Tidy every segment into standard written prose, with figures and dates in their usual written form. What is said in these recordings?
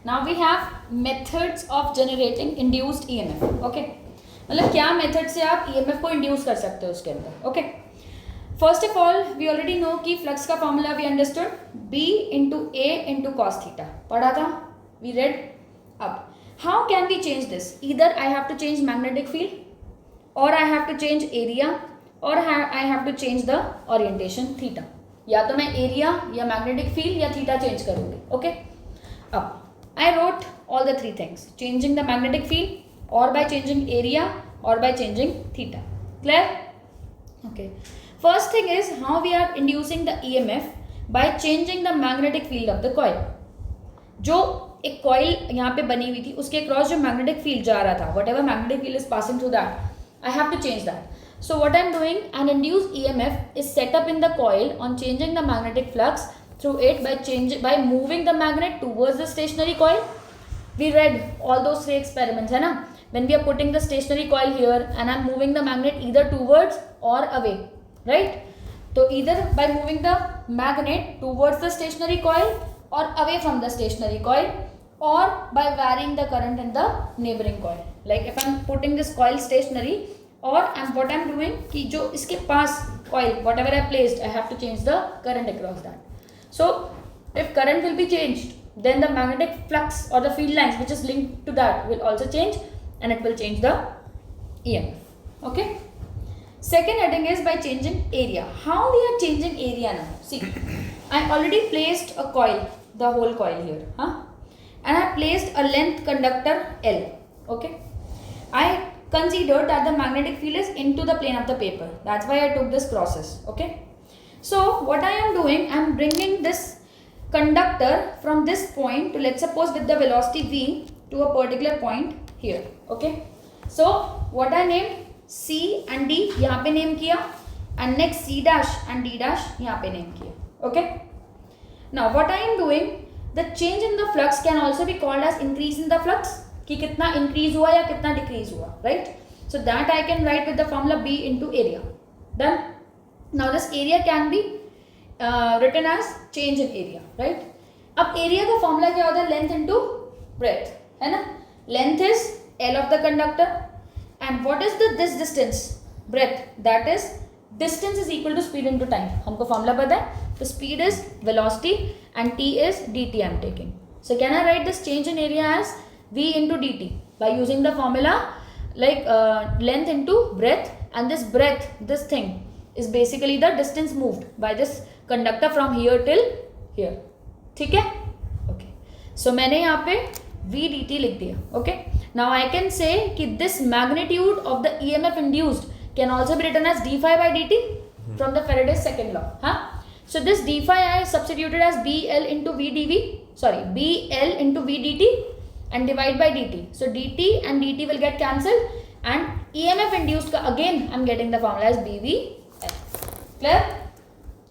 Now we have methods of generating induced EMF. Okay, मतलब क्या method से आप ईएमएफ को इंड्यूस कर सकते हो उसके अंदर. Okay, first of all we already know कि फ्लक्स का formula we understood, B into A into cos theta, पढ़ा था, वी रेड. अब how can we change this? Either I have to change magnetic field, और I have to change area, और I have to change the orientation theta. या तो मैं area या magnetic field या थीटा चेंज करूंगी. Okay, अब I wrote all the three things, changing the magnetic field or by changing area or by changing theta. Clear? Okay. First thing is how we are inducing the EMF by changing the magnetic field of the coil. जो एक coil यहाँ पे बनी हुई थी उसके cross जो magnetic field जा रहा था, whatever magnetic field is passing through that, I have to change that. So what I am doing, an induced EMF is set up in the coil on changing the magnetic flux through it by moving the magnet towards the stationary coil. We read all those three experiments, है ना? When we are putting the stationary coil here and I'm moving the magnet either towards or away, right? So either by moving the magnet towards the stationary coil or away from the stationary coil, or by varying the current in the neighboring coil. Like if I'm putting this coil stationary, or what I'm doing कि जो इसके पास coil whatever I placed, I have to change the current across that. So if current will be changed, then the magnetic flux or the field lines which is linked to that will also change, and it will change the EMF. Okay. Second heading is by changing area. How we are changing area now? See, I already placed a coil, the whole coil here, and I placed a length conductor L. Okay. I considered that the magnetic field is into the plane of the paper. That's why I took this crosses. Okay. So what I am doing, I am bringing this conductor from this point to, let's suppose, with the velocity v to a particular point here. Okay. So what I named C and D यहाँ पे name किया, and next C dash and D dash यहाँ पे name किया. Okay. Now what I am doing, the change in the flux can also be called as increase in the flux, कि कितना increase हुआ या कितना decrease हुआ, right? So that I can write with the formula B into area. Done. Now this area can be written as change in area, right? अब area का formula क्या होता है? Length into breadth, है ना? Length is L of the conductor, and what is this distance? Breadth. That is distance is equal to speed into time. हमको formula पता है? तो speed is velocity and t is dt I am taking. So can I write this change in area as v into dt by using the formula like length into breadth, and this breadth, this thing, is basically the distance moved by this conductor from here till here. ठीक है? Okay. So मैंने यहाँ पे v dt लिख दिया. Okay. Now I can say कि this magnitude of the EMF induced can also be written as d phi by dt from the Faraday's second law. So this d phi I substituted as bl into v dv. Sorry, bl into v dt and divide by dt. So dt and dt will get cancelled, and EMF induced का again I'm getting the formula as bv. Clear?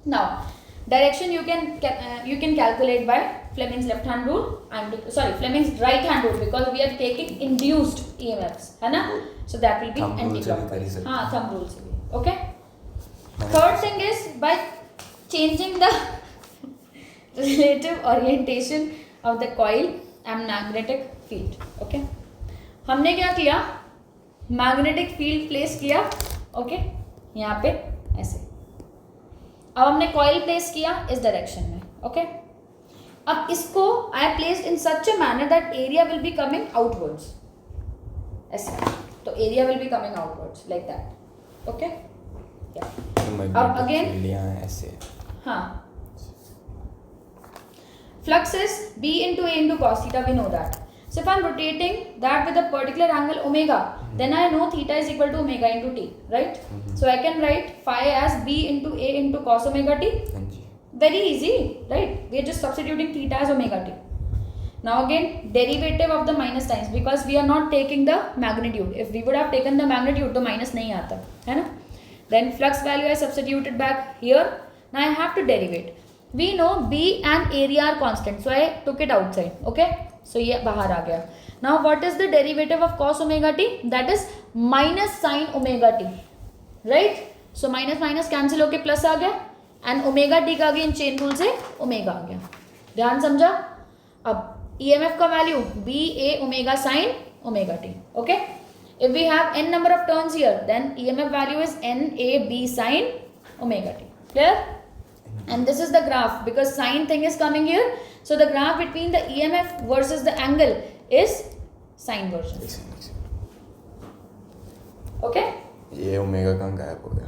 Now direction you can calculate by Fleming's left hand rule and Fleming's right hand rule, because we are taking induced EMFs, है ना? So that will be anti-clockwise. हाँ, thumb rule से भी. Okay. Third thing is by changing the relative orientation of the coil and magnetic field. Okay. हमने क्या किया? Magnetic field place किया. Okay. यहाँ पे ऐसे. अब हमने कॉइल प्लेस किया इस डायरेक्शन में. ओके. अब इसको I placed in such a manner that area will be coming outwards, ऐसे. तो area will be coming outwards like that. Okay. अब अगेन ऐसे. हाँ. Flux is b into a into cos theta, we know that. So if I am rotating that with a particular angle omega, then I know theta is equal to omega into t, right? So I can write phi as b into a into cos omega t. Very easy, right? We are just substituting theta as omega t. Now again derivative of the minus signs, because we are not taking the magnitude. If we would have taken the magnitude, तो minus नहीं आता, है ना? Then flux value I substituted back here. Now I have to derivate. We know b and area are constant, so I took it outside. Okay. So ये बाहर आ गया. Now what is the derivative of cos omega t? That is minus sin omega t, right? So minus minus cancel होके plus आ गया, and omega t का again chain rule से omega आ गया. ध्यान समझा? अब EMF का value BA omega sin omega t. Okay. If we have n number of turns here, then EMF value is NAB sin omega t. Clear? And this is the graph because sine thing is coming here. So the graph between the EMF versus the angle is sine version. Okay? ये omega कहाँ गायब हो गया?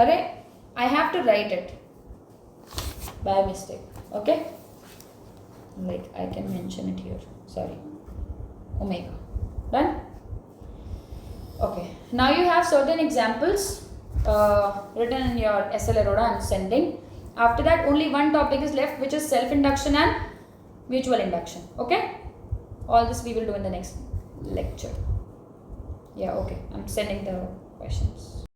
अरे, I have to write it by mistake. Okay? Like I can mention it here. Sorry. Omega. Done? Okay. Now you have certain examples written in your SL Aroda I'm sending. After that, only one topic is left, which is self-induction and mutual induction. Okay? All this we will do in the next lecture. Yeah, okay. I'm sending the questions.